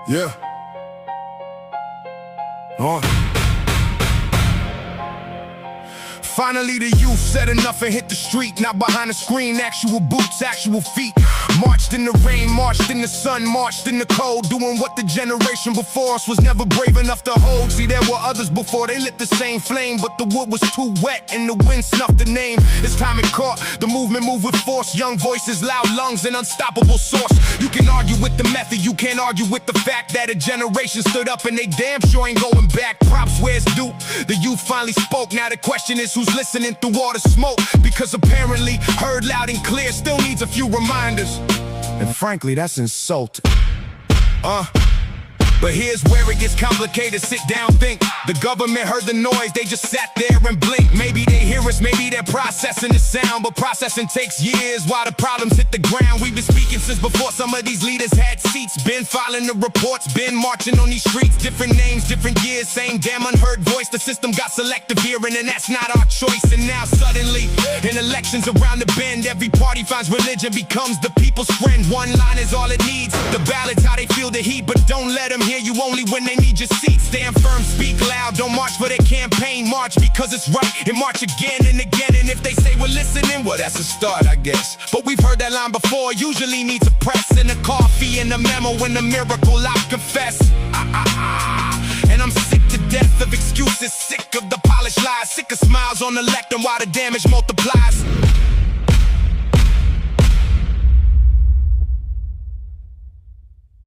Yeah. Finally the youth said enough and hit the street. Not behind the screen, actual boots, actual feet. Marched in the rain, marched in the sun, marched in the cold, doing what the generation before us was never brave enough to hold. See, there were others before, they lit the same flame, but the wood was too wet and the wind snuffed the name. This time it caught, the movement moved with force. Young voices, loud lungs, and unstoppable source. You can argue with the method, you can't argue with the fact that a generation stood up and they damn sure ain't going back. Props where it's due, the youth finally spoke. Now the question is who's listening through all the smoke, because apparently heard loud and clear still needs a few reminders. And frankly, that's insulting. But here's where it gets complicated, sit down, think. The government heard the noise, they just sat there and blinked. Maybe they hear us, maybe they're processing the sound, but processing takes years while the problems hit the ground. We've been speaking since before some of these leaders had seats. Been filing the reports, been marching on these streets. Different names, different years, same damn unheard voice. The system got selective here and that's not our choice. And now suddenly, in elections around the bend, every party finds religion becomes the people's friend. One line is all it needs, the ballot's how they feel the heat. But don't let them hear you only when they need your seat. Stand firm, speak loud, don't march for their campaign. March because it's right, and march again and again. And if they say we're listening, well, that's a start, I guess. But we've heard that line before, usually needs a press and a coffee and a memo and a miracle, I confess. And I'm sick to death of excuses, sick of the polished lies, sick of smiles on the lectern while the damage multiplies.